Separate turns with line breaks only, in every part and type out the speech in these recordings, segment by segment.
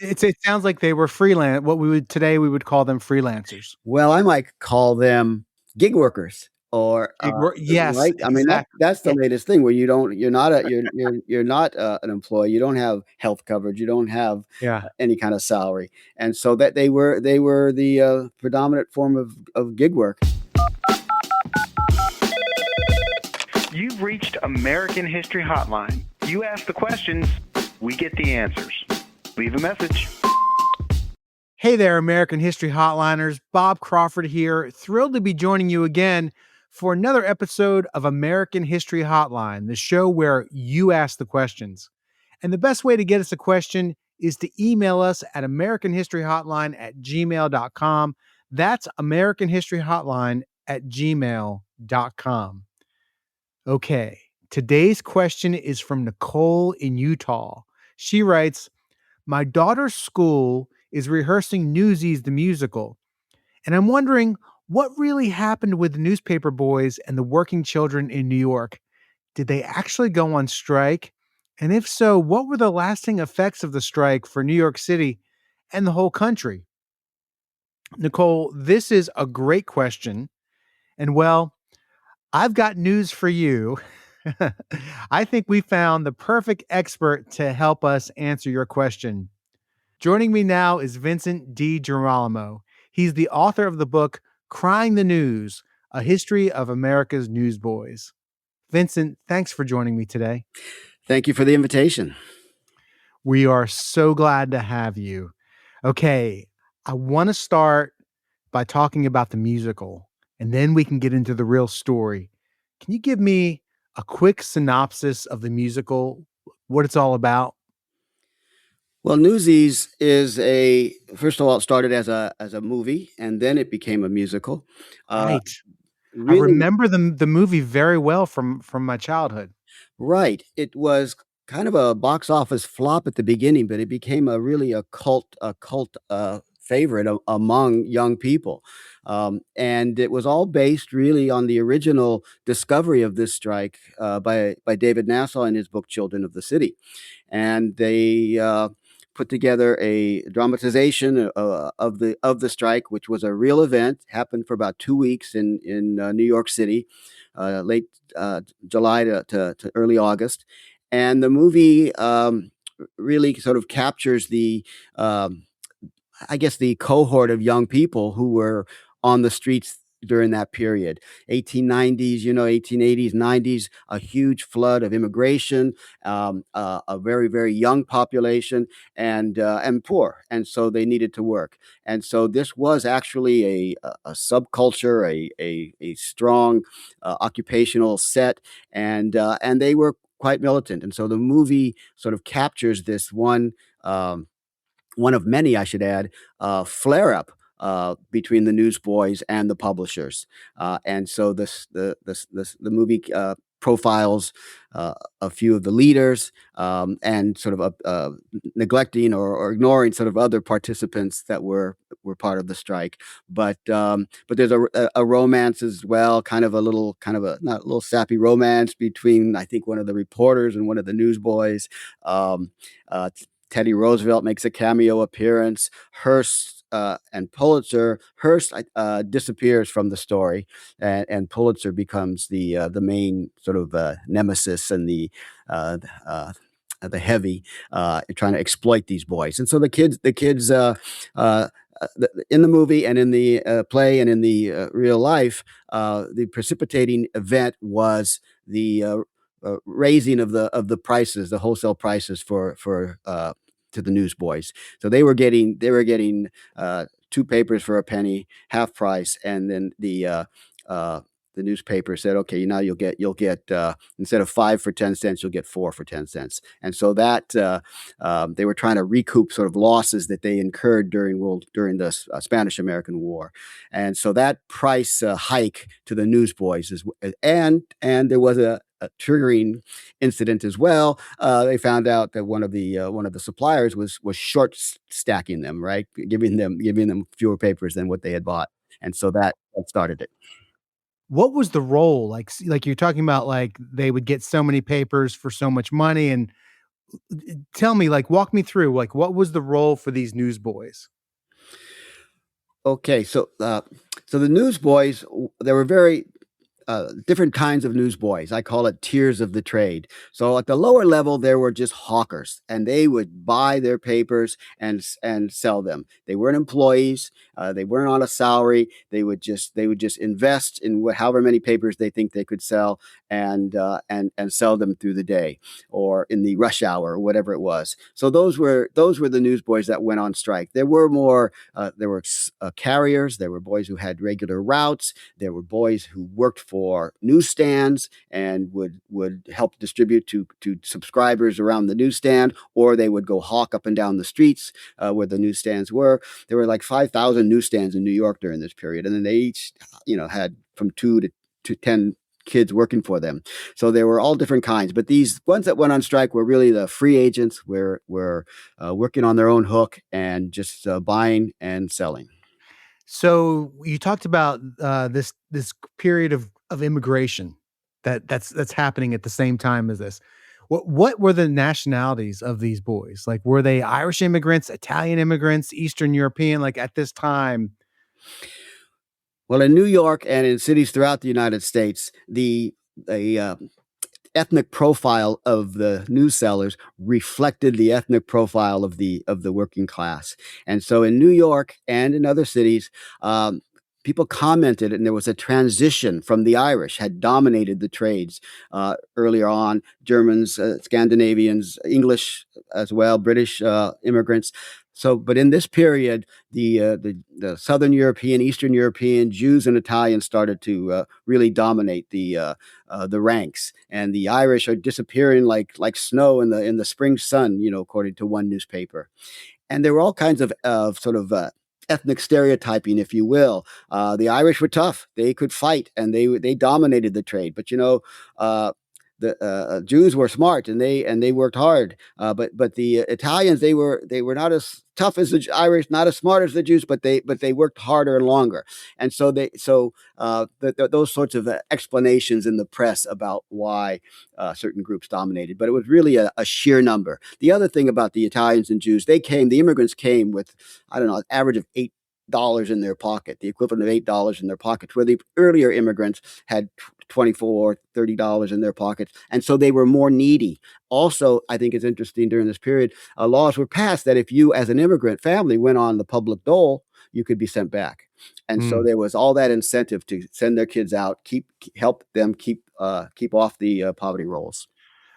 it sounds like they were freelance. What we would call them freelancers.
Well, I might call them gig workers or,
Gig work. Yes,
right? I mean,
exactly.
that's the
Yeah,
latest thing where you're not, an employee, you don't have health coverage, you don't have,
yeah.
any kind of salary, and so that they were the, predominant form of gig work.
You've reached American History Hotline. You ask the questions, we get the answers. Leave a message.
Hey there, American History Hotliners. Bob Crawford here. Thrilled to be joining you again for another episode of American History Hotline, the show where you ask the questions. And the best way to get us a question is to email us at AmericanHistoryHotline@gmail.com. That's AmericanHistoryHotline@gmail.com. Okay, today's question is from Nicole in Utah. She writes, my daughter's school is rehearsing Newsies the musical, and I'm wondering what really happened with the newspaper boys and the working children in New York. Did they actually go on strike? And if so, what were the lasting effects of the strike for New York City and the whole country? Nicole, this is a great question. And well, I've got news for you. I think we found the perfect expert to help us answer your question. Joining me now is Vincent D. Girolamo. He's the author of the book Crying the News, A History of America's Newsboys. Vincent, thanks for joining me today.
Thank you for the invitation.
We are so glad to have you. Okay, I want to start by talking about the musical, and then we can get into the real story. Can you give me a quick synopsis of the musical, what it's all about?
Well, Newsies is a first of all, it started as a movie, and then it became a musical. Uh,
Right. I
really
remember the movie very well from my childhood.
Right. It was kind of a box office flop at the beginning, but it became a cult, favorite among young people. And it was all based really on the original discovery of this strike, by David Nassau in his book Children of the City. And they, put together a dramatization, of the strike, which was a real event, happened for about 2 weeks in New York City, late, July to early August. And the movie, really sort of captures um, I guess, the cohort of young people who were on the streets during that period. 1890s, 1880s, 90s, a huge flood of immigration, a very, very young population, and poor. And so they needed to work. And so this was actually a subculture, a strong, occupational set, and they were quite militant. And so the movie sort of captures this one of many, I should add, flare up, between the newsboys and the publishers. And so the movie, profiles, a few of the leaders, and sort of, neglecting or ignoring sort of other participants that were part of the strike. But there's a romance as well, kind of a not a little sappy romance between, I think, one of the reporters and one of the newsboys. Uh, Teddy Roosevelt makes a cameo appearance. Hearst, and Pulitzer. Hearst, disappears from the story, and Pulitzer becomes the main sort of, nemesis and uh, uh, the heavy, trying to exploit these boys. And so the kids, in the movie and in the, play and in the, real life, the precipitating event was the, raising of the prices, the wholesale prices for to the newsboys. So they were getting, two papers for a penny, half price, and then uh, the newspaper said, okay, now you'll get, instead of 5 for 10 cents, you'll get 4 for 10 cents. And so that, they were trying to recoup sort of losses that they incurred during the Spanish American War. And so that price, hike to the newsboys and there was a triggering incident as well. They found out that one of the suppliers was short stacking them, right, giving them fewer papers than what they had bought, and so that started it.
What was the role? Like you're talking about, like they would get so many papers for so much money, and tell me, like, walk me through, like, what was the role for these newsboys?
Okay, so the newsboys, there were very different kinds of newsboys. I call it tiers of the trade. So at the lower level, there were just hawkers, and they would buy their papers and sell them. They weren't employees. They weren't on a salary. They would just invest in however many papers they think they could sell, and sell them through the day or in the rush hour or whatever it was. So those were the newsboys that went on strike. There were more. There were carriers. There were boys who had regular routes. There were boys who worked for newsstands and would help distribute to subscribers around the newsstand, or they would go hawk up and down the streets where the newsstands were. There were like 5,000 newsstands in New York during this period, and then they each, had from 2 to 10 kids working for them. So there were all different kinds, but these ones that went on strike were really the free agents, were working on their own hook and just buying and selling.
So you talked about this period of immigration that's happening at the same time as this. What were the nationalities of these boys? Like, were they Irish immigrants, Italian immigrants, Eastern European? Like at this time.
Well, in New York and in cities throughout the United States, the ethnic profile of the news sellers reflected the ethnic profile of the working class. And so in New York and in other cities, people commented, and there was a transition from the Irish had dominated the trades earlier on. Germans, Scandinavians, English as well, British immigrants. So, but in this period, the Southern European, Eastern European, Jews and Italians started to really dominate the ranks, and the Irish are disappearing like snow in the spring sun, according to one newspaper. And there were all kinds of sort of ethnic stereotyping, if you will. The Irish were tough; they could fight, and they dominated the trade. But the Jews were smart, and they worked hard. But the Italians, they were not as tough as the Irish, not as smart as the Jews, but they worked harder and longer. And those sorts of explanations in the press about why certain groups dominated, but it was really a sheer number. The other thing about the Italians and Jews, the immigrants came with, I don't know, an average of $8 in their pocket, the equivalent of $8 in their pockets, where the earlier immigrants had 24, $30 in their pockets. And so they were more needy. Also, I think it's interesting during this period, laws were passed that if you, as an immigrant family, went on the public dole, you could be sent back. And so
Mm.
there was all that incentive to send their kids out, help them keep off the poverty rolls.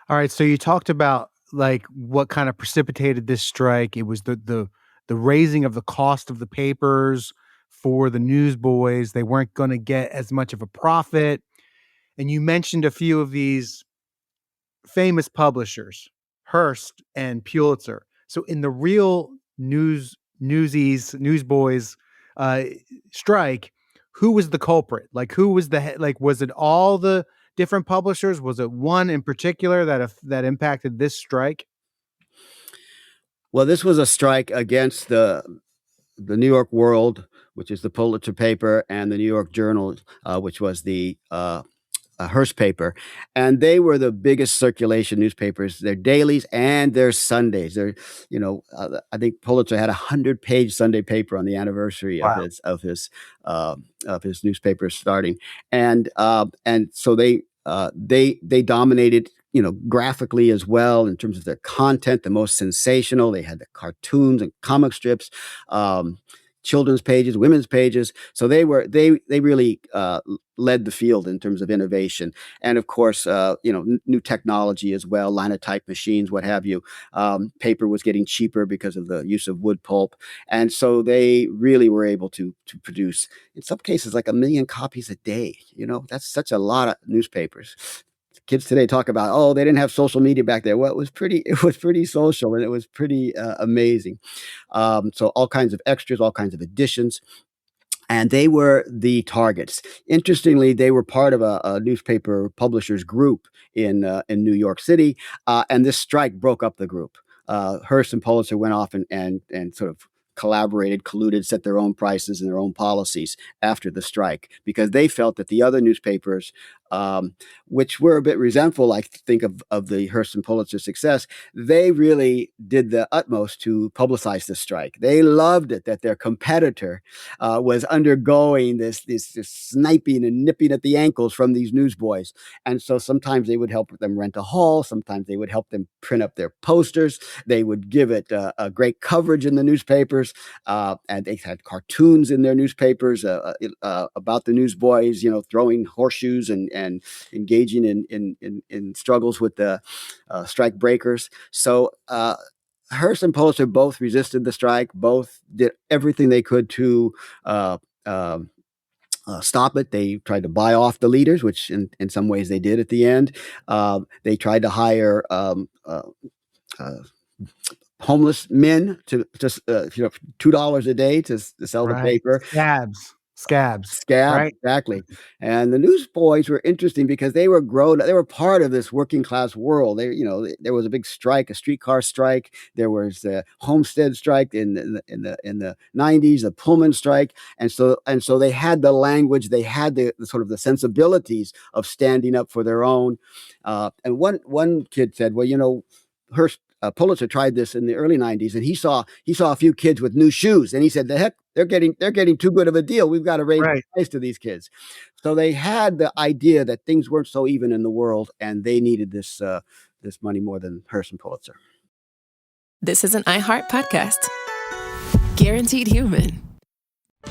All right, so you talked about like what kind of precipitated this strike. It was the raising of the cost of the papers for the newsboys. They weren't going to get as much of a profit. And you mentioned a few of these famous publishers, Hearst and Pulitzer. So in the real Newsboys uh, strike, who was the culprit? Like, who was the head? Like, was it all the different publishers? Was it one in particular that impacted this strike?
Well, this was a strike against the New York World, which is the Pulitzer paper, and the New York Journal, which was the Hearst paper, and they were the biggest circulation newspapers. Their dailies and their Sundays. I think Pulitzer had 100-page Sunday paper on the anniversary of
Wow.
his newspaper starting, and so they dominated. Graphically as well in terms of their content, the most sensational. They had the cartoons and comic strips, children's pages, women's pages. So they really led the field in terms of innovation, and of course, new technology as well, linotype machines, what have you. Paper was getting cheaper because of the use of wood pulp, and so they really were able to produce, in some cases, like 1 million copies a day. That's such a lot of newspapers. Kids today talk about, oh, they didn't have social media back there. Well, it was pretty social, and it was pretty amazing. So all kinds of extras, all kinds of additions, and they were the targets. Interestingly, they were part of a newspaper publishers group in New York City, and this strike broke up the group. Hearst and Pulitzer went off and sort of collaborated, colluded, set their own prices and their own policies after the strike, because they felt that the other newspapers which were a bit resentful, I think, of the Hearst and Pulitzer success. They really did the utmost to publicize the strike. They loved it that their competitor was undergoing this sniping and nipping at the ankles from these newsboys. And so sometimes they would help them rent a hall. Sometimes they would help them print up their posters. They would give it a great coverage in the newspapers. And they had cartoons in their newspapers about the newsboys, throwing horseshoes and engaging in struggles with the strike breakers. So Hearst and Pulitzer both resisted the strike, both did everything they could to stop it. They tried to buy off the leaders, which in some ways they did at the end. They tried to hire homeless men to just $2 a day to sell the paper.
Scabs,
Scab,
right?
exactly. And the newsboys were interesting because they were part of this working class world. There was a big strike, a streetcar strike. There was the Homestead strike in the 90s, the Pullman strike. And so they had the language, they had the sort of the sensibilities of standing up for their own. And one kid said, well, Hearst Pulitzer tried this in the early 90s, and he saw a few kids with new shoes, and he said, "The heck, they're getting too good of a deal. We've got to raise the price to these kids." So they had the idea that things weren't so even in the world, and they needed this money more than Hearst and Pulitzer.
This is an iHeart podcast. Guaranteed human.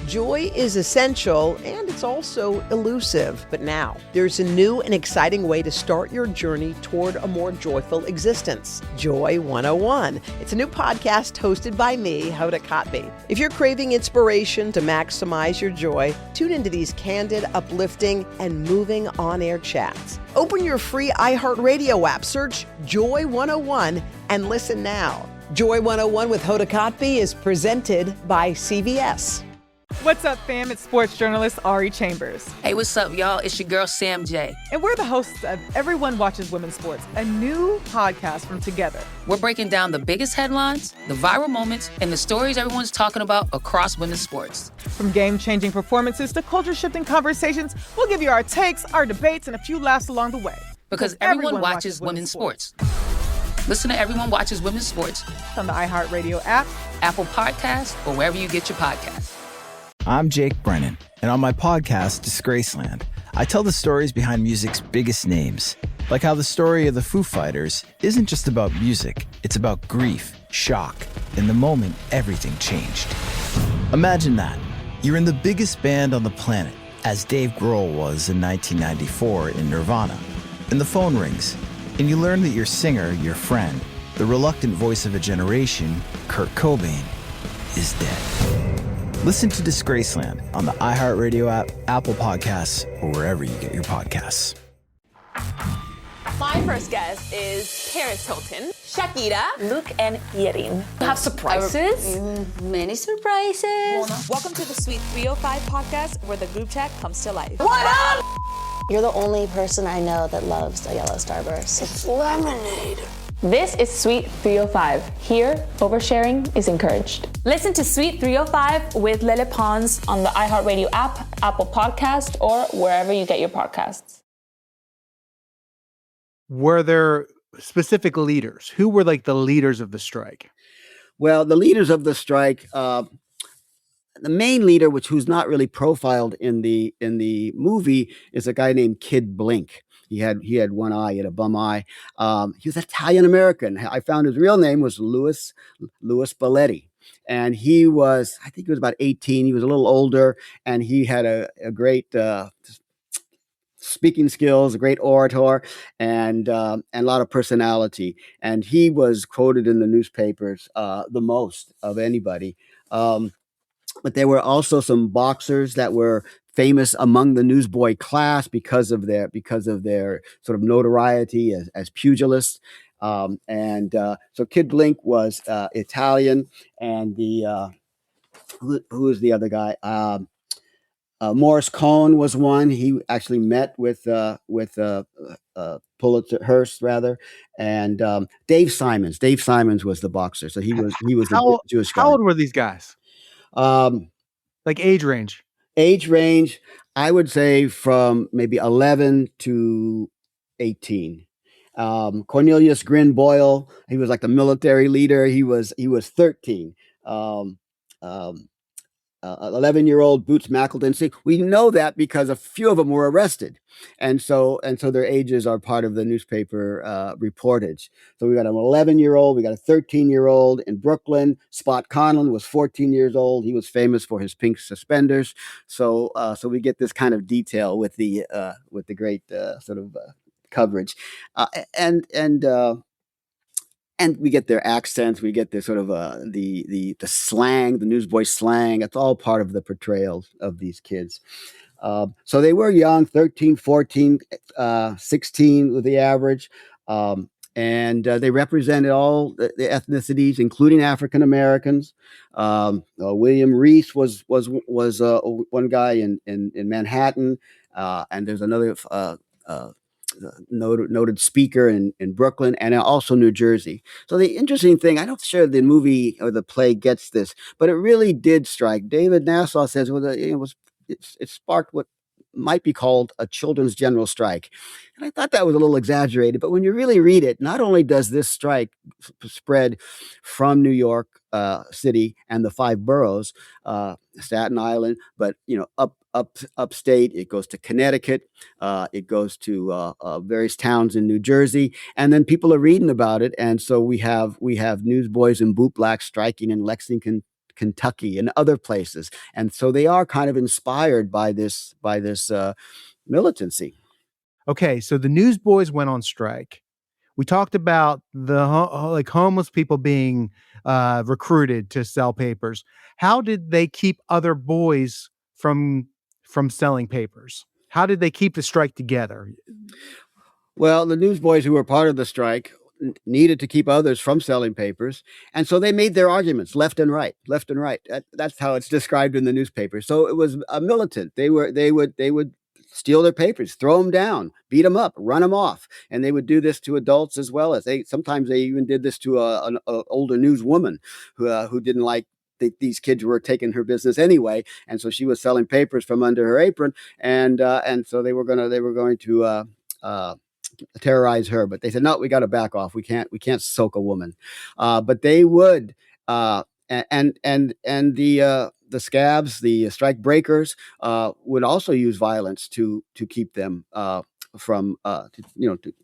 Joy is essential, and it's also elusive. But now, there's a new and exciting way to start your journey toward a more joyful existence. Joy 101. It's a new podcast hosted by me, Hoda Kotb. If you're craving inspiration to maximize your joy, tune into these candid, uplifting, and moving on-air chats. Open your free iHeartRadio app, search Joy 101, and listen now. Joy 101 with Hoda Kotb is presented by CVS.
What's up, fam? It's sports journalist Ari Chambers.
Hey, what's up, y'all? It's your girl, Sam J.
And we're the hosts of Everyone Watches Women's Sports, a new podcast from Together.
We're breaking down the biggest headlines, the viral moments, and the stories everyone's talking about across women's sports.
From game-changing performances to culture-shifting conversations, we'll give you our takes, our debates, and a few laughs along the way.
Because everyone watches women's sports. Listen to Everyone Watches Women's Sports
on the iHeartRadio app,
Apple Podcasts, or wherever you get your podcasts.
I'm Jake Brennan, and on my podcast, Disgraceland, I tell the stories behind music's biggest names, like how the story of the Foo Fighters isn't just about music, it's about grief, shock, and the moment everything changed. Imagine that. You're in the biggest band on the planet, as Dave Grohl was in 1994 in Nirvana, and the phone rings, and you learn that your singer, your friend, the reluctant voice of a generation, Kurt Cobain, is dead. Listen to Disgraceland on the iHeartRadio app, Apple Podcasts, or wherever you get your podcasts.
My first guest is Paris Hilton, Shakira, Luke, and Yerin. You have surprises?
Many surprises.
Welcome to the Sweet 305 podcast, where the group chat comes to life.
What up? You're the only person I know that loves a yellow Starburst.
It's lemonade. This is Sweet 305. Here, oversharing is encouraged. Listen to Sweet 305 with Lele Pons on the iHeartRadio app, Apple Podcast, or wherever you get your podcasts.
Were there specific leaders? Who were like the leaders of the strike?
Well, the leaders of the strike, the main leader, who's not really profiled in the movie, is a guy named Kid Blink. He had one eye, he had a bum eye. He was Italian American. I found his real name was Louis Belletti. And he was, I think he was about 18. He was a little older, and he had a great speaking skills, a great orator, and a lot of personality. And he was quoted in the newspapers the most of anybody. But there were also some boxers that were famous among the newsboy class because of their sort of notoriety as pugilists. So Kid Blink was Italian, and who was the other guy? Morris Cohn was one. He actually met with Pulitzer Hearst rather, and Dave Simons. Dave Simons was the boxer. So he was a Jewish guy.
How old were these guys? Like age range.
Age range. I would say from maybe 11 to 18. Cornelius Grin Boyle, he was like the military leader. He was 13. Um, um, 11-year-old Boots Mackleton. See, we know that because a few of them were arrested, and so their ages are part of the newspaper reportage. So we got an 11-year-old, we got a 13-year-old in Brooklyn. Spot Conlon was 14 years old. He was famous for his pink suspenders. So we get this kind of detail with the great sort of coverage, uh, and and. Uh, and we get their accents, we get the sort of the slang, the newsboy slang. It's all part of the portrayal of these kids. So they were young, 13, 14, 16 with the average. And they represented all the ethnicities, including African Americans. William Reese was one guy in Manhattan, and there's another noted speaker in Brooklyn and also New Jersey. So the interesting thing, I'm not sure the movie or the play gets this, but it really did strike. David Nassau says, well, it sparked what might be called a children's general strike. And I thought that was a little exaggerated, but when you really read it, not only does this strike spread from New York City and the five boroughs, Staten Island, but upstate, it goes to Connecticut, it goes to various towns in New Jersey, and then people are reading about it, and so we have newsboys and bootblacks striking in Lexington, Kentucky, and other places, and so they are kind of inspired by this militancy.
Okay, so the newsboys went on strike. We talked about the like homeless people being recruited to sell papers. How did they keep other boys from selling papers? How did they keep the strike together?
Well, the newsboys who were part of the strike needed to keep others from selling papers, and so they made their arguments left and right, left and right. That's how it's described in the newspaper. So it was a militant. They would steal their papers, throw them down, beat them up, run them off, and they would do this to adults as well as sometimes they even did this to an older newswoman who didn't like these kids were taking her business anyway, and so she was selling papers from under her apron, and so they were going to terrorize her, but they said, no, we got to back off. We can't soak a woman. But they would, and the scabs, the strike breakers, would also use violence to keep them to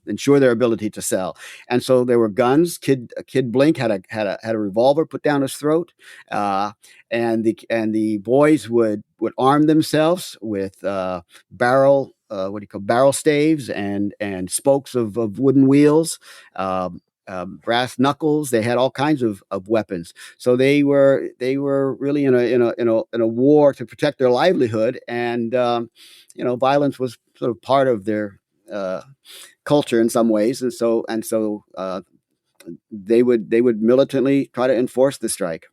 ensure their ability to sell. And so there were guns. Kid Blink had a revolver put down his throat, and the boys would arm themselves with barrel staves and spokes of wooden wheels, brass knuckles. They had all kinds of weapons. So they were really in a war to protect their livelihood, and violence was sort of part of their culture in some ways, and so they would militantly try to enforce the strike.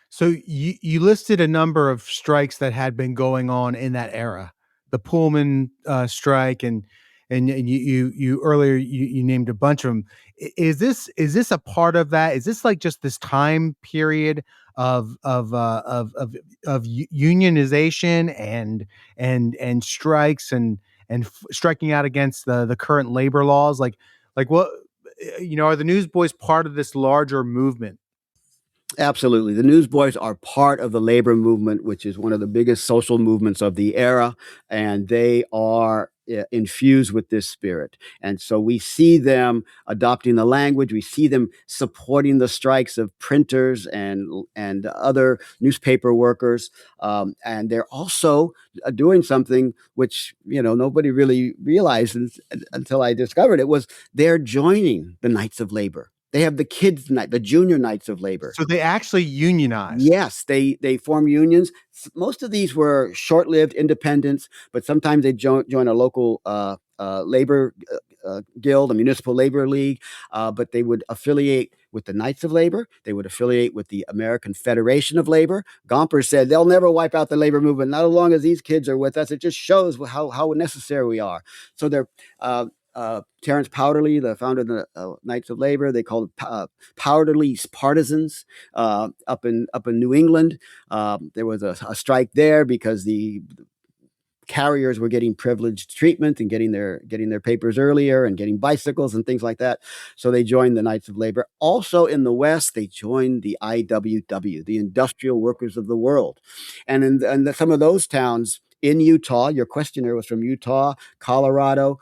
So you listed a number of strikes that had been going on in that era, the Pullman strike, and you earlier you named a bunch of them. Is this a part of that? Is this like just this time period of unionization and strikes and striking out against the current labor laws? Like what are the newsboys part of this larger movement?
Absolutely. The Newsboys are part of the labor movement, which is one of the biggest social movements of the era, and they are infused with this spirit. And so we see them adopting the language. We see them supporting the strikes of printers and other newspaper workers. And they're also doing something which, nobody really realized until I discovered it, was they're joining the Knights of Labor. They have the kids' night, the junior Knights of Labor.
So they actually unionized.
Yes, they form unions. Most of these were short-lived independents, but sometimes they join a local labor guild, a municipal labor league. But they would affiliate with the Knights of Labor. They would affiliate with the American Federation of Labor. Gomper said they'll never wipe out the labor movement, not as long as these kids are with us. It just shows how necessary we are. So they're Terence Powderly, the founder of the Knights of Labor, they called Powderly's Partisans up in New England. There was a strike there because the carriers were getting privileged treatment and getting their papers earlier and getting bicycles and things like that. So they joined the Knights of Labor. Also in the West, they joined the IWW, the Industrial Workers of the World. And in some of those towns in Utah, your questioner was from Utah, Colorado,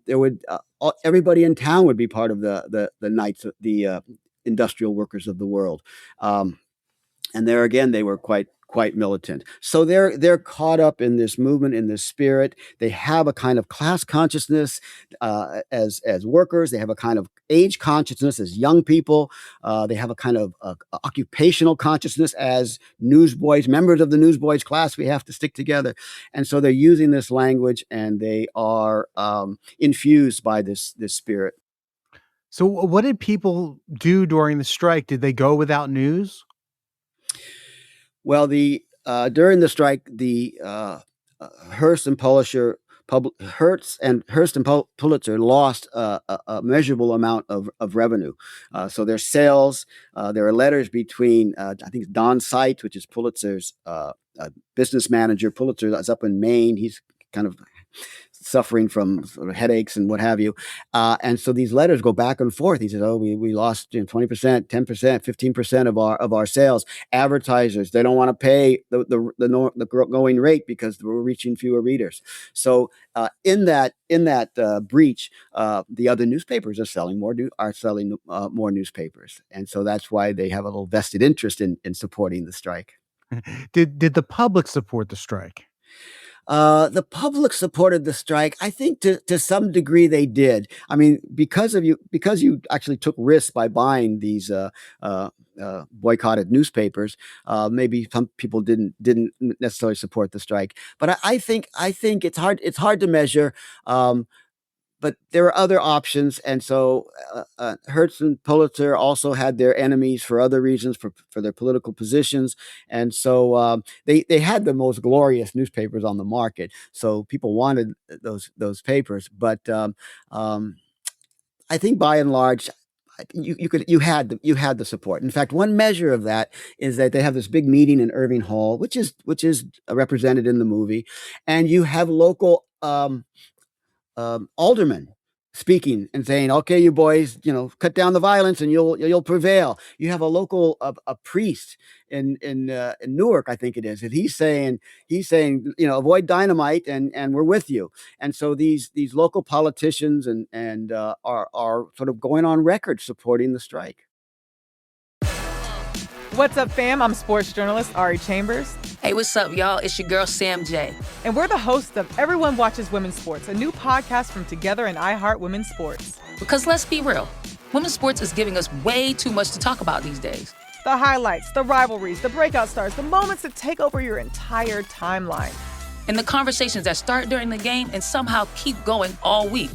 there would everybody in town would be part of the Knights, the Industrial Workers of the World. And there again, they were quite militant. So they're caught up in this movement, in this spirit. They have a kind of class consciousness as workers. They have a kind of age consciousness as young people. They have a kind of occupational consciousness as newsboys, members of the newsboys class. We have to stick together. And so they're using this language, and they are infused by this spirit.
So what did people do during the strike? Did they go without news?
Well, during the strike, the Hearst and Pulitzer lost a measurable amount of revenue. So their sales, there are letters between, I think it's Don Seitz, which is Pulitzer's business manager. Pulitzer is up in Maine. He's kind of suffering from sort of headaches and what have you. And so these letters go back and forth. He says, oh, we lost 20%, 10%, 15% of our sales. Advertisers, they don't want to pay the going rate because we're reaching fewer readers. So in that breach, the other newspapers are selling more newspapers. And so that's why they have a little vested interest in supporting the strike.
Did the public support the strike?
The public supported the strike. I think to some degree they did. I mean, because you actually took risks by buying these boycotted newspapers. Maybe some people didn't necessarily support the strike. But I think it's hard to measure. But there are other options, and so Hearst and Pulitzer also had their enemies for other reasons, for their political positions, and so they had the most glorious newspapers on the market. So people wanted those papers, but I think by and large, you had the support. In fact, one measure of that is that they have this big meeting in Irving Hall, which is represented in the movie, and you have local aldermen speaking and saying, "Okay, you boys, cut down the violence, and you'll prevail." You have a local a priest in Newark, I think it is, and he's saying, avoid dynamite, and we're with you. And so these local politicians and are sort of going on record supporting the strike.
What's up, fam? I'm sports journalist Ari Chambers.
Hey, what's up, y'all? It's your girl, Sam J.
And we're the hosts of Everyone Watches Women's Sports, a new podcast from Together and iHeart Women's Sports.
Because let's be real, women's sports is giving us way too much to talk about these days.
The highlights, the rivalries, the breakout stars, the moments that take over your entire timeline.
And the conversations that start during the game and somehow keep going all week.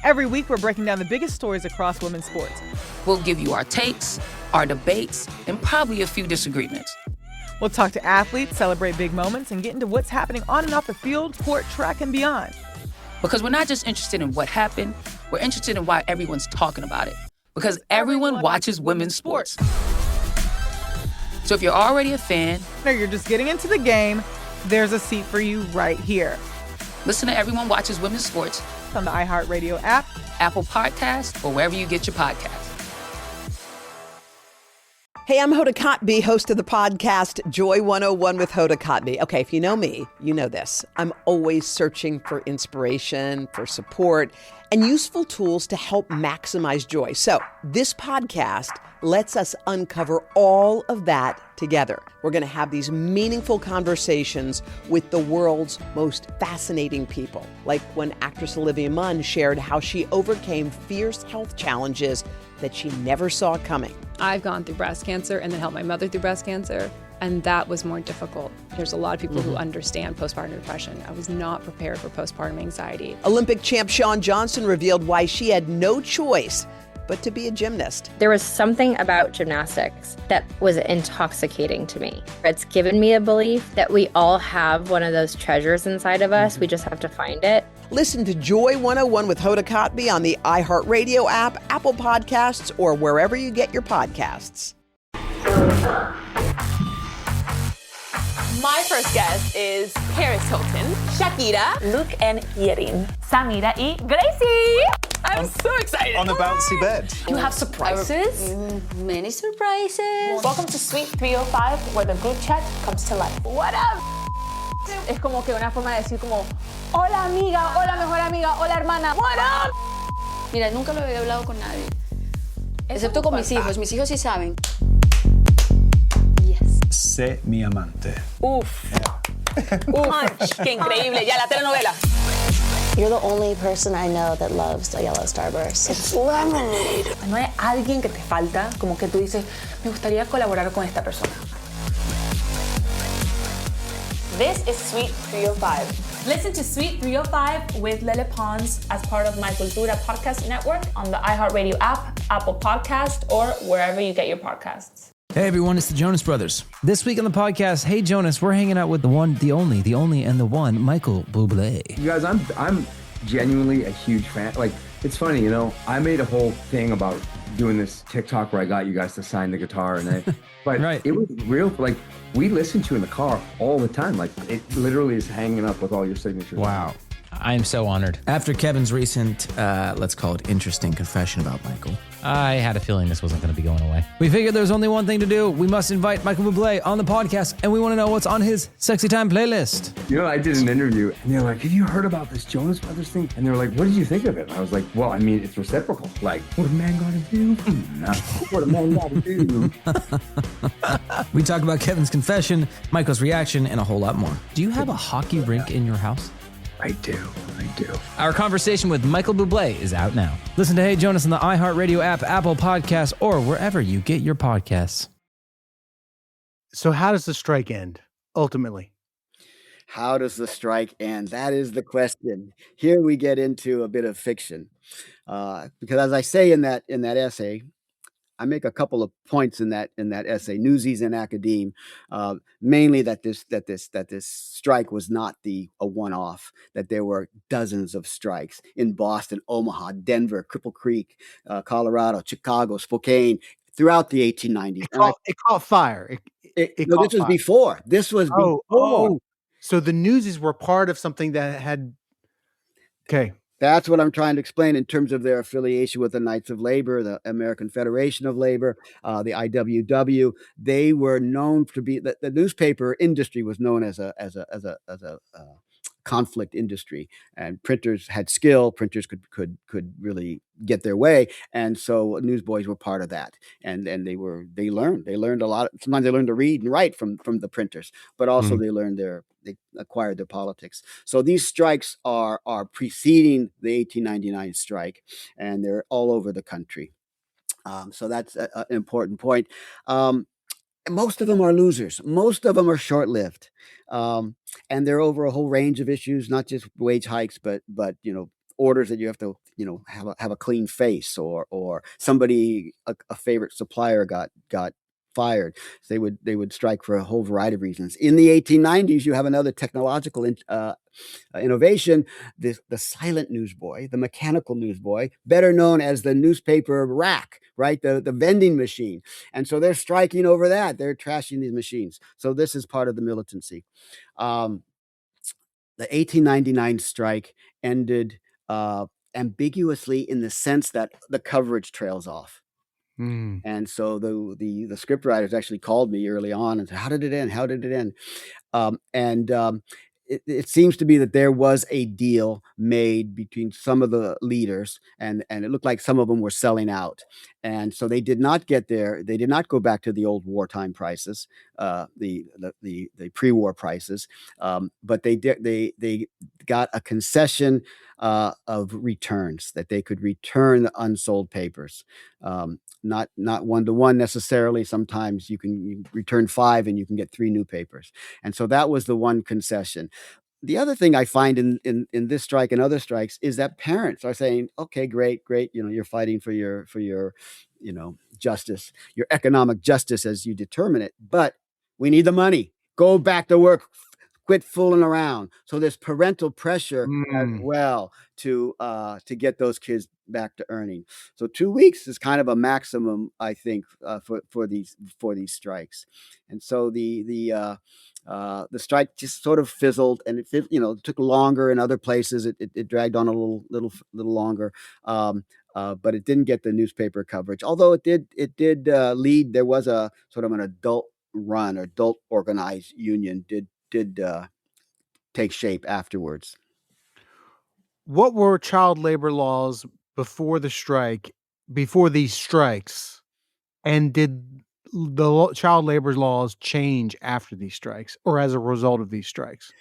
Every week, we're breaking down the biggest stories across women's sports.
We'll give you our takes, our debates, and probably a few disagreements.
We'll talk to athletes, celebrate big moments, and get into what's happening on and off the field, court, track, and beyond.
Because we're not just interested in what happened, we're interested in why everyone's talking about it. Because everyone watches women's sports. So if you're already a fan,
or you're just getting into the game, there's a seat for you right here.
Listen to Everyone Watches Women's Sports
on the iHeartRadio app,
Apple Podcasts, or wherever you get your podcasts.
Hey, I'm Hoda Kotb, host of the podcast Joy 101 with Hoda Kotb. Okay, if you know me, you know this. I'm always searching for inspiration, for support, and useful tools to help maximize joy. So this podcast lets us uncover all of that together. We're going to have these meaningful conversations with the world's most fascinating people, like when actress Olivia Munn shared how she overcame fierce health challenges that she never saw coming.
I've gone through breast cancer and then helped my mother through breast cancer, and that was more difficult. There's a lot of people who understand postpartum depression. I was not prepared for postpartum anxiety.
Olympic champ Shawn Johnson revealed why she had no choice but to be a gymnast.
There was something about gymnastics that was intoxicating to me. It's given me a belief that we all have one of those treasures inside of us. We just have to find it.
Listen to Joy 101 with Hoda Kotb on the iHeartRadio app, Apple Podcasts, or wherever you get your podcasts.
My first guest is Paris Hilton, Shakira, Luke and Yerin, Samira y Gracie. I'm so excited.
On the bouncy bed.
You have surprises?
Many surprises.
Welcome to Suite 305, where the group chat comes to life. What up? Es como que una forma de decir como, hola amiga, hola mejor amiga, hola hermana, what up?
Mira, nunca lo había hablado con nadie. Excepto con mis hijos. Mis hijos sí saben.
Sé mi amante.
Uf. Punch. Qué increíble. Ya, la telenovela.
You're the only person I know that loves a yellow starburst. It's lemonade.
No hay alguien que te falta, como que tú dices, me gustaría colaborar con esta persona. This is Suite 305. Listen to Suite 305 with Lele Pons as part of My Cultura podcast network on the iHeartRadio app, Apple Podcast, or wherever you get your podcasts.
Hey everyone, it's the Jonas Brothers. This week on the podcast, Hey Jonas, we're hanging out with the one, the only, and the one, Michael Bublé.
You guys, I'm genuinely a huge fan. Like, it's funny, you know, I made a whole thing about doing this TikTok where I got you guys to sign the guitar, but right. It was real. Like, we listen to you in the car all the time. Like, it literally is hanging up with all your signatures.
Wow. I am so honored. After Kevin's recent, let's call it interesting confession about Michael, I had a feeling this wasn't going to be going away. We figured there's only one thing to do. We must invite Michael Bublé on the podcast, and we want to know what's on his Sexy Time playlist.
You know, I did an interview, and they're like, have you heard about this Jonas Brothers thing? And they were like, what did you think of it? And I was like, well, I mean, it's reciprocal. Like, what a man got to do? What a man got to do?
We talk about Kevin's confession, Michael's reaction, and a whole lot more. Do you have a hockey rink in your house?
I do.
Our conversation with Michael Bublé is out now. Listen to Hey Jonas on the iHeartRadio app, Apple Podcasts, or wherever you get your podcasts.
So how does the strike end, ultimately?
How does the strike end? That is the question. Here we get into a bit of fiction. Because as I say in that essay, I make a couple of points in that essay, Newsies and Academe, mainly that this strike was not a one-off, that there were dozens of strikes in Boston, Omaha, Denver, Cripple Creek, Colorado, Chicago, Spokane, throughout the 1890s.
It caught fire.
This was before. This was before.
Oh. So the Newsies were part of something that had. Okay.
That's what I'm trying to explain in terms of their affiliation with the Knights of Labor, the American Federation of Labor, the IWW. They were known to be the newspaper industry was known as a conflict industry, and printers had skill. Printers could really get their way, and so newsboys were part of that. And they learned a lot. Sometimes they learned to read and write from the printers, but also they acquired their politics. So these strikes are preceding the 1899 strike, and they're all over the country. So that's an important point. Most of them are losers. Most of them are short-lived, and they're over a whole range of issues, not just wage hikes, but orders that you have to have a clean face, or somebody a favorite supplier got fired. So they would strike for a whole variety of reasons. In the 1890s, you have another technological innovation, the silent newsboy, the mechanical newsboy, better known as the newspaper rack, right? The vending machine. And so they're striking over that. They're trashing these machines. So this is part of the militancy. The 1899 strike ended ambiguously in the sense that the coverage trails off. And so the script writers actually called me early on and said, how did it end? How did it end? It seems to be that there was a deal made between some of the leaders, and it looked like some of them were selling out. And so they did not go back to the old wartime prices, the pre-war prices, but they got a concession of returns, that they could return the unsold papers. Not one-to-one necessarily. Sometimes you return 5 and you can get 3 new papers. And so that was the one concession. The other thing I find in this strike and other strikes is that parents are saying, okay, great. You're fighting for your justice, your economic justice as you determine it, but we need the money. Go back to work quit fooling around. So there's parental pressure as
Mm.
well to get those kids back to earning. So 2 weeks is kind of a maximum, I think, for these strikes. And so the strike just sort of fizzled, and it took longer in other places. It dragged on a little longer. But it didn't get the newspaper coverage. Although it did lead. There was a sort of an adult organized union did take shape afterwards.
What were child labor laws before before these strikes? And did child labor laws change after these strikes or as a result of these strikes?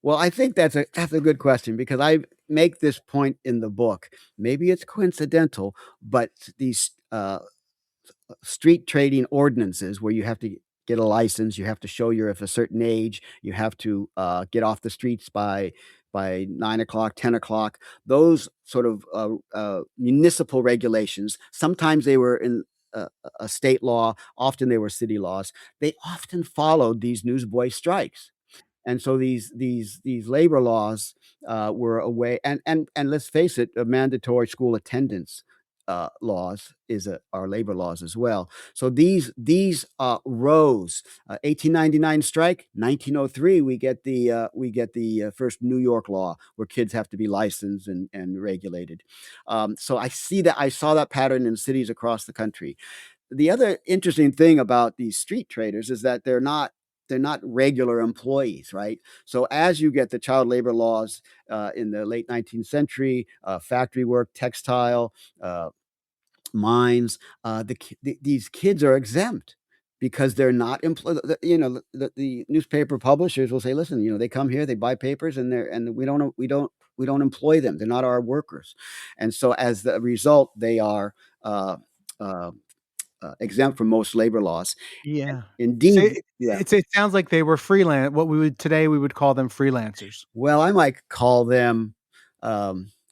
Well, I think that's a good question, because I make this point in the book. Maybe it's coincidental, but these street trading ordinances, where you have to get a license, you have to show you're of a certain age, you have to get off the streets by 9 o'clock, 10 o'clock. Those sort of municipal regulations. Sometimes they were in a state law. Often they were city laws. They often followed these newsboy strikes. And so these labor laws were a way, and let's face it, mandatory school attendance laws are labor laws as well. So these rose. 1899 strike, 1903 we get the first New York law, where kids have to be licensed and regulated. So I saw that pattern in cities across the country. The other interesting thing about these street traders is that they're not regular employees, right? So as you get the child labor laws in the late 19th century, factory work, textile, mines, these kids are exempt because they're not employed. The newspaper publishers will say, "Listen, they come here, they buy papers, and we don't employ them. They're not our workers." And so as the result, they are uh, uh, exempt from most labor laws.
Yeah. So
Indeed, yeah.
it sounds like they were freelance. What we would call them freelancers.
Well, I might call them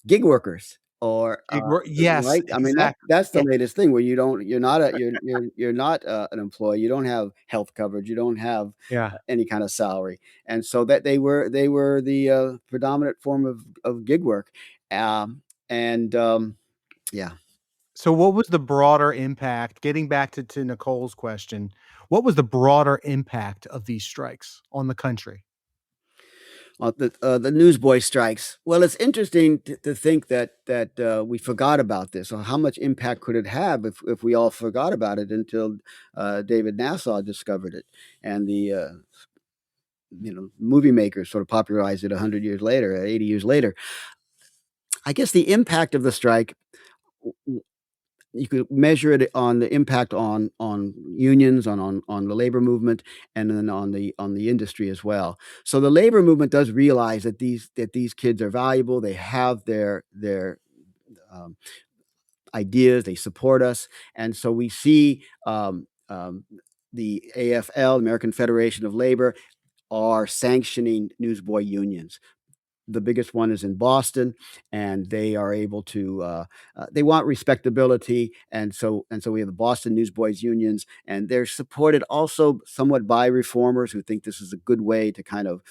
gig workers, or
Yes,
right. I mean,
exactly.
that's the latest thing, where you're not an employee. You don't have health coverage. You don't have
Yeah.
any kind of salary, and so that they were the predominant form of gig work, and yeah.
So what was the broader impact, getting back to Nicole's question, what was the broader impact of these strikes on the country?
The newsboy strikes. Well, it's interesting to think that we forgot about this. Or how much impact could it have if we all forgot about it until David Nassau discovered it, and the movie makers sort of popularized it 100 years later, 80 years later. I guess the impact of the strike, you could measure it on the impact on unions, on the labor movement, and then on the industry as well. So the labor movement does realize that these kids are valuable. They have their um, ideas. They support us, and so we see the AFL, American Federation of Labor, are sanctioning newsboy unions. The biggest one is in Boston, and they are able to. They want respectability, and so we have the Boston Newsboys unions, and they're supported also somewhat by reformers who think this is a good way to kind of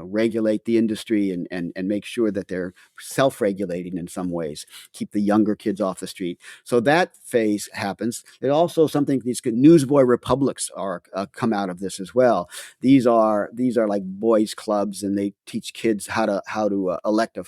regulate the industry, and make sure that they're self-regulating in some ways, keep the younger kids off the street. So that phase happens. There's also something, these newsboy republics are come out of this as well. These are like boys clubs, and they teach kids how to elect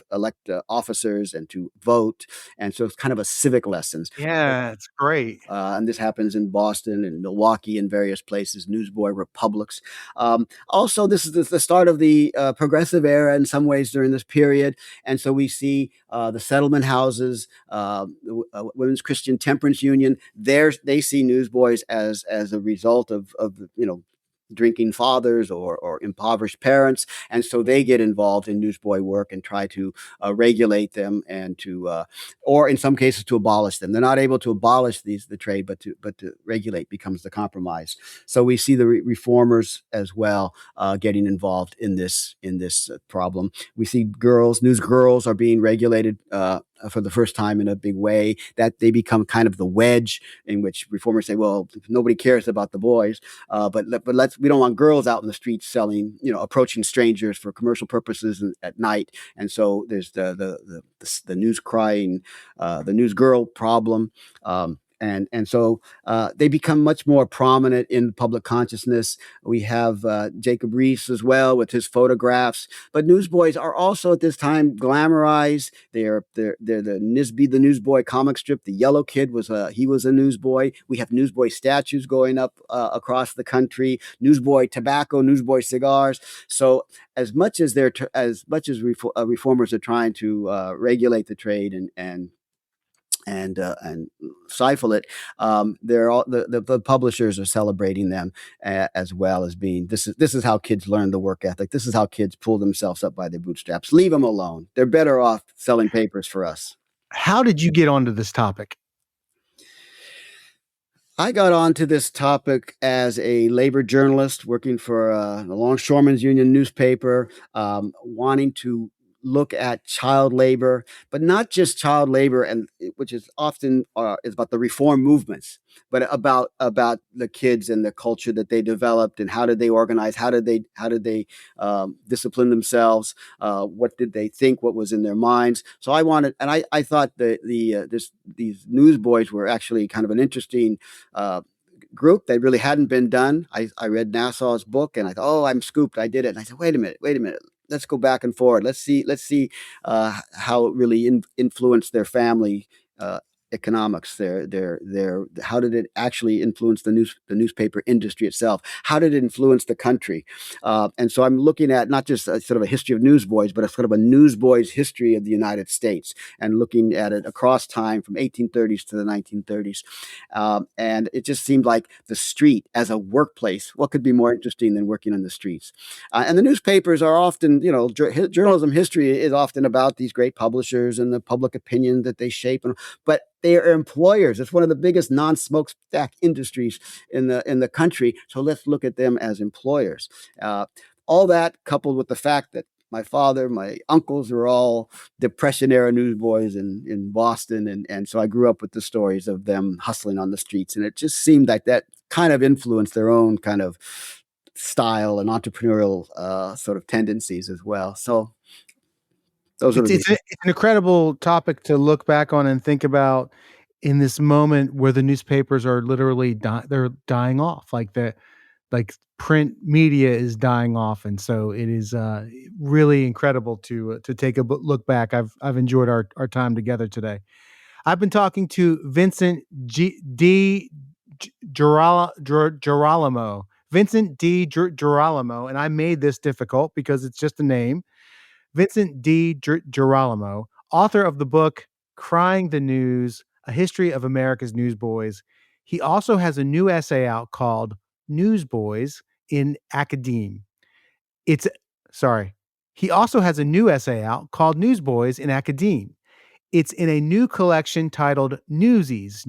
officers and to vote, and so it's kind of a civic lessons.
Yeah, it's great.
And this happens in Boston and Milwaukee and various places, newsboy republics. Also, this is the start of the progressive era in some ways during this period. And so we see the settlement houses, the Women's Christian Temperance Union. They see newsboys as a result of drinking fathers or impoverished parents, and so they get involved in newsboy work and try to regulate them, and or in some cases to abolish them. They're not able to abolish the trade, but to regulate becomes the compromise. So we see the reformers as well getting involved in this problem. We see news girls are being regulated for the first time in a big way, that they become kind of the wedge in which reformers say, well, nobody cares about the boys, but we don't want girls out in the streets selling, approaching strangers for commercial purposes at night. And so there's the news crying, the news girl problem. And so they become much more prominent in public consciousness. We have Jacob Riis as well with his photographs. But newsboys are also at this time glamorized. They're the Nisby the Newsboy comic strip. The Yellow Kid was a newsboy. We have newsboy statues going up across the country. Newsboy tobacco, newsboy cigars. So as much as reformers are trying to regulate the trade and stifle it, they're all the publishers are celebrating them as well as being this is how kids learn the work ethic. This is how kids pull themselves up by their bootstraps. Leave them alone. They're better off selling papers for us.
How did you get onto this topic?
I got onto this topic as a labor journalist working for the Longshoremen's Union newspaper, wanting to look at child labor, but not just child labor, and which is often is about the reform movements, but about the kids and the culture that they developed and how did they organize, how did they discipline themselves, what did they think, what was in their minds. So I wanted, and I thought that these newsboys were actually kind of an interesting group that really hadn't been done. I read Nassau's book and I thought, oh, I'm scooped. I did it. And I said, wait a minute. Let's go back and forward. Let's see how it really influenced their family economics. How did it actually influence the newspaper industry itself? How did it influence the country? And so I'm looking at not just sort of a history of newsboys, but a sort of a newsboys history of the United States, and looking at it across time from 1830s to the 1930s. And it just seemed like the street as a workplace, what could be more interesting than working on the streets? And the newspapers are often, journalism history is often about these great publishers and the public opinion that they shape, but they are employers. It's one of the biggest non-smokestack industries in the country. So let's look at them as employers. All that coupled with the fact that my father, my uncles were all Depression-era newsboys in Boston. And so I grew up with the stories of them hustling on the streets. And it just seemed like that kind of influenced their own kind of style and entrepreneurial sort of tendencies as well. So it's
an incredible topic to look back on and think about in this moment where the newspapers are literally they're dying off, like print media is dying off, and so it is really incredible to take a look back. I've enjoyed our time together today. I've been talking to Vincent D. Girolamo. Vincent D. Girolamo, and I made this difficult because it's just a name. Vincent D. Girolamo, author of the book Crying the News, A History of America's Newsboys. He also has a new essay out called Newsboys in Academe. He also has a new essay out called Newsboys in Academe. It's in a new collection titled Newsies.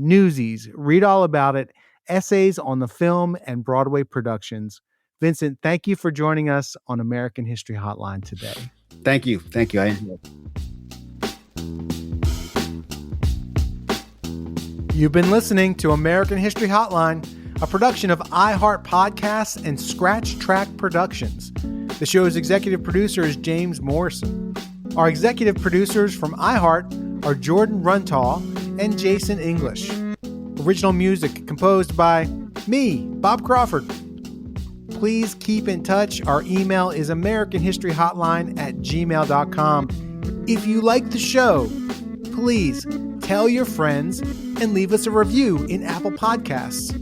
Read all about it. Essays on the film and Broadway productions. Vincent, thank you for joining us on American History Hotline today.
Thank you. I enjoyed it.
You've been listening to American History Hotline, a production of iHeart Podcasts and Scratch Track Productions. The show's executive producer is James Morrison. Our executive producers from iHeart are Jordan Runtall and Jason English. Original music composed by me, Bob Crawford. Please keep in touch. Our email is americanhistoryhotline@gmail.com. If you like the show, please tell your friends and leave us a review in Apple Podcasts.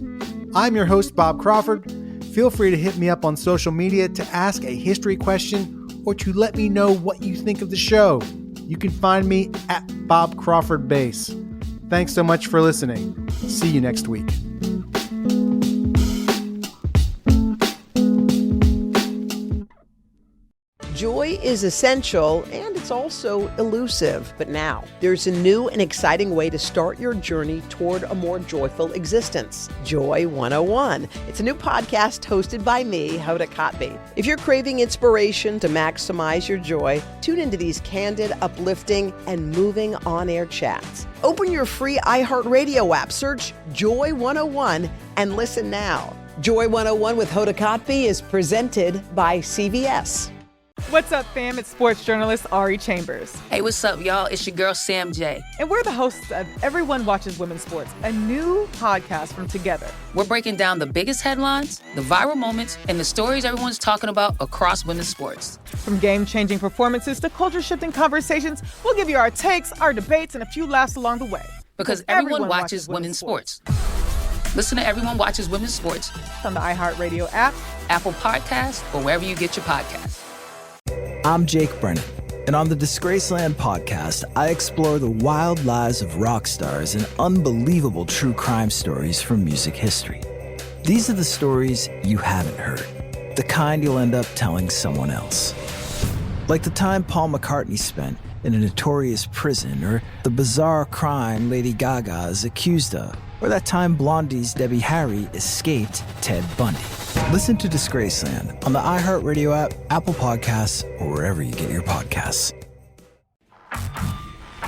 I'm your host, Bob Crawford. Feel free to hit me up on social media to ask a history question or to let me know what you think of the show. You can find me at Bob Crawford Base. Thanks so much for listening. See you next week.
Joy is essential and it's also elusive, but now there's a new and exciting way to start your journey toward a more joyful existence. Joy 101. It's a new podcast hosted by me, Hoda Kotb. If you're craving inspiration to maximize your joy, tune into these candid, uplifting, and moving on-air chats. Open your free iHeartRadio app, search Joy 101, and listen now. Joy 101 with Hoda Kotb is presented by CVS.
What's up, fam? It's sports journalist Ari Chambers.
Hey, what's up, y'all? It's your girl, Sam J.
And we're the hosts of Everyone Watches Women's Sports, a new podcast from Together.
We're breaking down the biggest headlines, the viral moments, and the stories everyone's talking about across women's sports.
From game-changing performances to culture-shifting conversations, we'll give you our takes, our debates, and a few laughs along the way.
Because everyone watches women's sports. Listen to Everyone Watches Women's Sports
on the iHeartRadio app,
Apple Podcasts, or wherever you get your podcasts.
I'm Jake Brennan, and on the Disgraceland podcast, I explore the wild lives of rock stars and unbelievable true crime stories from music history. These are the stories you haven't heard, the kind you'll end up telling someone else. Like the time Paul McCartney spent in a notorious prison, or the bizarre crime Lady Gaga is accused of, or that time Blondie's Debbie Harry escaped Ted Bundy. Listen to Disgraceland on the iHeartRadio app, Apple Podcasts, or wherever you get your podcasts.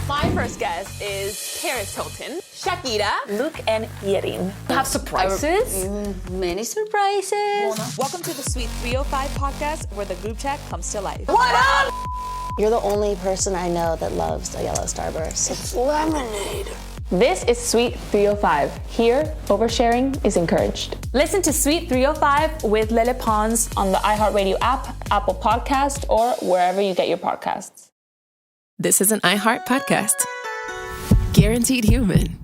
My first guest is Paris Hilton, Shakira, Luke, and Yerin. Have surprises?
Many surprises.
Welcome to the Sweet 305 podcast, where the group chat comes to life.
What up? You're the only person I know that loves a yellow Starburst. It's lemonade.
This is Sweet 305. Here, oversharing is encouraged. Listen to Sweet 305 with Lele Pons on the iHeartRadio app, Apple Podcast, or wherever you get your podcasts.
This is an iHeart podcast. Guaranteed Human.